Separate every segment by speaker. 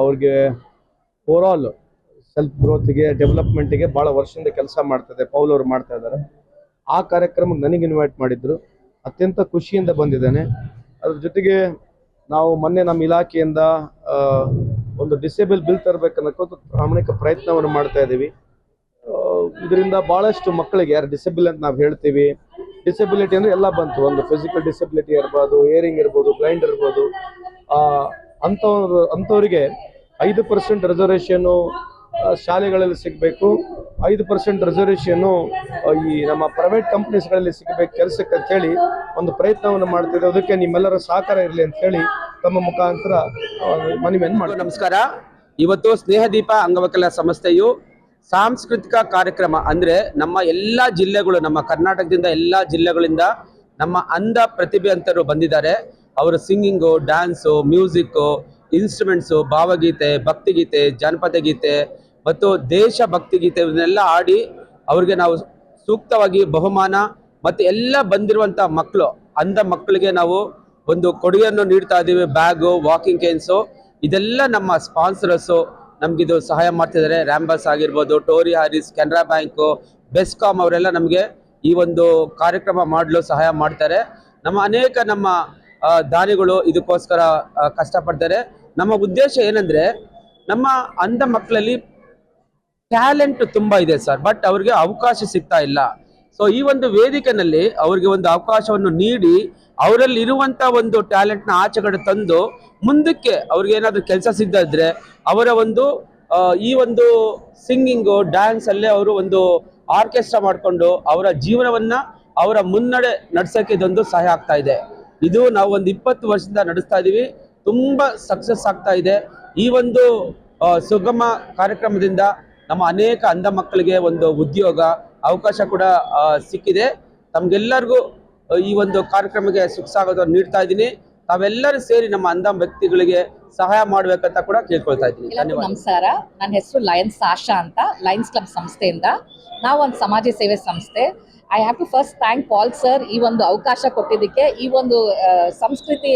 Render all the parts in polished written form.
Speaker 1: ಅವ್ರಿಗೆ overall self ಗ್ರೋತ್ಗೆ ಡೆವಲಪ್ಮೆಂಟ್ಗೆ ಭಾಳ ವರ್ಷದಿಂದ ಕೆಲಸ ಮಾಡ್ತದೆ ಪೌಲ್ ಅವರು ಮಾಡ್ತಾ ಇದ್ದಾರೆ. ಆ ಕಾರ್ಯಕ್ರಮಕ್ಕೆ ನನಗೆ ಇನ್ವೈಟ್ ಮಾಡಿದ್ರು. ಅತ್ಯಂತ ಖುಷಿಯಿಂದ ಬಂದಿದ್ದೇನೆ. ಅದ್ರ ಜೊತೆಗೆ ನಾವು ಮೊನ್ನೆ ನಮ್ಮ ಇಲಾಖೆಯಿಂದ ಒಂದು ಡಿಸೇಬಲ್ ಬಿಲ್ ತರಬೇಕನ್ನೋದು ಪ್ರಾಮಾಣಿಕ ಪ್ರಯತ್ನವನ್ನು ಮಾಡ್ತಾ ಇದ್ದೀವಿ. ಇದರಿಂದ ಭಾಳಷ್ಟು ಮಕ್ಕಳಿಗೆ ಯಾರು ಡಿಸೇಬಲ್ ಅಂತ ನಾವು ಹೇಳ್ತೀವಿ, ಡಿಸೆಬಿಲಿಟಿ ಅಂದರೆ ಎಲ್ಲ ಬಂತು. ಒಂದು ಫಿಸಿಕಲ್ ಡಿಸೆಬಿಲಿಟಿ ಇರ್ಬೋದು, ಏರಿಂಗ್ ಇರ್ಬೋದು, ಬ್ಲೈಂಡ್ ಇರ್ಬೋದು, ಅಂಥವ್ರಿಗೆ 5% ರಿಸರ್ವೇಷನ್ನು ಶಾಲೆಗಳಲ್ಲಿ ಸಿಗಬೇಕು, 5% ರಿಸರ್ವೇಷನ್ನು ಈ ನಮ್ಮ ಪ್ರೈವೇಟ್ ಕಂಪ್ನೀಸ್ಗಳಲ್ಲಿ ಸಿಗಬೇಕು ಕೆಲಸಕ್ಕೆ ಅಂತೇಳಿ ಒಂದು ಪ್ರಯತ್ನವನ್ನು ಮಾಡ್ತಿದ್ದೆ. ಅದಕ್ಕೆ ನಿಮ್ಮೆಲ್ಲರ ಸಹಕಾರ ಇರಲಿ ಅಂತ ಹೇಳಿ ತಮ್ಮ ಮುಖಾಂತರ ಮನವಿಯನ್ನು ಮಾಡಿ.
Speaker 2: ನಮಸ್ಕಾರ. ಇವತ್ತು ಸ್ನೇಹದೀಪ ಅಂಗವಿಕಲ ಸಂಸ್ಥೆಯು ಸಾಂಸ್ಕೃತಿಕ ಕಾರ್ಯಕ್ರಮ ಅಂದರೆ ನಮ್ಮ ಎಲ್ಲ ಜಿಲ್ಲೆಗಳು, ನಮ್ಮ ಕರ್ನಾಟಕದಿಂದ ಎಲ್ಲ ಜಿಲ್ಲೆಗಳಿಂದ ನಮ್ಮ ಅಂಧ ಪ್ರತಿಭೆವಂತರು ಬಂದಿದ್ದಾರೆ. ಅವರು ಸಿಂಗಿಂಗು, ಡ್ಯಾನ್ಸು, ಮ್ಯೂಸಿಕ್ಕು, ಇನ್ಸ್ಟ್ರೂಮೆಂಟ್ಸು, ಭಾವಗೀತೆ, ಭಕ್ತಿಗೀತೆ, ಜಾನಪದ ಗೀತೆ ಮತ್ತು ದೇಶಭಕ್ತಿ ಗೀತೆ ಇವನ್ನೆಲ್ಲ ಆಡಿ ಅವ್ರಿಗೆ ನಾವು ಸೂಕ್ತವಾಗಿ ಬಹುಮಾನ ಮತ್ತು ಎಲ್ಲ ಬಂದಿರುವಂಥ ಮಕ್ಕಳು, ಅಂಧ ಮಕ್ಕಳಿಗೆ ನಾವು ಒಂದು ಕೊಡುಗೆಯನ್ನು ನೀಡ್ತಾ ಇದ್ದೀವಿ. ಬ್ಯಾಗು, ವಾಕಿಂಗ್ ಕೇನ್ಸು, ಇದೆಲ್ಲ ನಮ್ಮ ಸ್ಪಾನ್ಸರಸ್ಸು ನಮಗಿದು ಸಹಾಯ ಮಾಡ್ತಿದ್ದಾರೆ. ರ್ಯಾಂಬಸ್ ಆಗಿರ್ಬೋದು, ಟೋರಿ ಹಾರಿಸ್, ಕೆನರಾ ಬ್ಯಾಂಕು, ಬೆಸ್ಕಾಮ್ ಅವರೆಲ್ಲ ನಮಗೆ ಈ ಒಂದು ಕಾರ್ಯಕ್ರಮ ಮಾಡಲು ಸಹಾಯ ಮಾಡ್ತಾರೆ. ನಮ್ಮ ದಾನಿಗಳು ಇದಕ್ಕೋಸ್ಕರ ಕಷ್ಟಪಡ್ತಾರೆ. ನಮ್ಮ ಉದ್ದೇಶ ಏನಂದರೆ, ನಮ್ಮ ಅಂಧ ಮಕ್ಕಳಲ್ಲಿ ಟ್ಯಾಲೆಂಟ್ ತುಂಬ ಇದೆ ಸರ್, ಬಟ್ ಅವ್ರಿಗೆ ಅವಕಾಶ ಸಿಗ್ತಾ ಇಲ್ಲ. ಸೊ ಈ ಒಂದು ವೇದಿಕೆಯಲ್ಲಿ ಅವ್ರಿಗೆ ಒಂದು ಅವಕಾಶವನ್ನು ನೀಡಿ ಅವರಲ್ಲಿ ಇರುವಂಥ ಒಂದು ಟ್ಯಾಲೆಂಟ್ನ ಆಚೆಗಡೆ ತಂದು ಮುಂದಕ್ಕೆ ಅವ್ರಿಗೆ ಏನಾದರೂ ಕೆಲಸ ಸಿಗದಿದ್ರೆ ಅವರ ಒಂದು ಈ ಒಂದು ಸಿಂಗಿಂಗು, ಡ್ಯಾನ್ಸಲ್ಲೇ ಅವರು ಒಂದು ಆರ್ಕೆಸ್ಟ್ರಾ ಮಾಡಿಕೊಂಡು ಅವರ ಜೀವನವನ್ನು ಅವರ ಮುನ್ನಡೆ ನಡೆಸೋಕ್ಕೆ ಇದೊಂದು ಸಹಾಯ ಆಗ್ತಾ ಇದೆ. ಇದು ನಾವು ಒಂದು 20 ವರ್ಷದಿಂದ ನಡೆಸ್ತಾ ಇದ್ದೀವಿ. ತುಂಬ ಸಕ್ಸಸ್ ಆಗ್ತಾ ಇದೆ. ಈ ಒಂದು ಸುಗಮ ಕಾರ್ಯಕ್ರಮದಿಂದ ನಮ್ಮ ಅನೇಕ ಅಂಧ ಮಕ್ಕಳಿಗೆ ಒಂದು ಉದ್ಯೋಗ ಅವಕಾಶ ಕೂಡ ಸಿಕ್ಕಿದೆ. ತಮಗೆಲ್ಲರಿಗೂ ಈ ಒಂದು ಕಾರ್ಯಕ್ರಮಕ್ಕೆ ಸುಖಸಾಗೋದನ್ನು ನೀಡ್ತಾ ಇದ್ದೀನಿ. ತಾವೆಲ್ಲರೂ ಸೇರಿ ನಮ್ಮ ಅಂಧ ವ್ಯಕ್ತಿಗಳಿಗೆ ಸಹಾಯ ಮಾಡಬೇಕಂತ ಕೂಡ ಕೇಳ್ಕೊಳ್ತಾ ಇದ್ದೀನಿ.
Speaker 3: ನಮಸ್ಕಾರ, ನನ್ನ ಹೆಸರು ಲಯನ್ಸ್ ಆಶಾ ಅಂತ, ಲಯನ್ಸ್ ಕ್ಲಬ್ ಸಂಸ್ಥೆಯಿಂದ. ನಾವು ಒಂದು ಸಮಾಜ ಸೇವೆ ಸಂಸ್ಥೆ. I have to first thank Paul sir ಈ ಒಂದು ಅವಕಾಶ ಕೊಟ್ಟಿದ್ದಕ್ಕೆ. ಈ ಒಂದು ಸಂಸ್ಕೃತಿ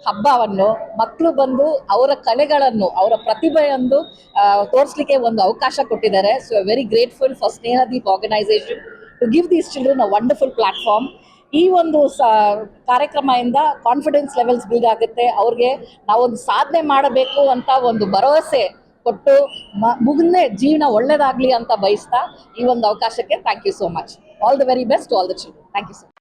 Speaker 3: ಹಬ್ಬವನ್ನು ಮಕ್ಕಳು ಬಂದು ಅವರ ಕಲೆಗಳನ್ನು, ಅವರ ಪ್ರತಿಭೆಯನ್ನು ತೋರಿಸಲಿಕ್ಕೆ ಒಂದು ಅವಕಾಶ ಕೊಟ್ಟಿದ್ದಾರೆ. So very grateful for Snehadeep organisation to give these children a wonderful platform. ಈ ಒಂದು ಕಾರ್ಯಕ್ರಮದಿಂದ ಕಾನ್ಫಿಡೆನ್ಸ್ ಲೆವೆಲ್ಸ್ ಬಿಲ್ಡ್ ಆಗುತ್ತೆ. ಅವ್ರಿಗೆ ನಾವೊಂದು ಸಾಧನೆ ಮಾಡಬೇಕು ಅಂತ ಒಂದು ಭರವಸೆ ಕೊಟ್ಟು ಮುಂದೆ ಜೀವನ ಒಳ್ಳೇದಾಗಲಿ ಅಂತ ಬಯಸ್ತಾ ಈ ಒಂದು ಅವಕಾಶಕ್ಕೆ thank you so much. All the very best to all the children. Thank you so much.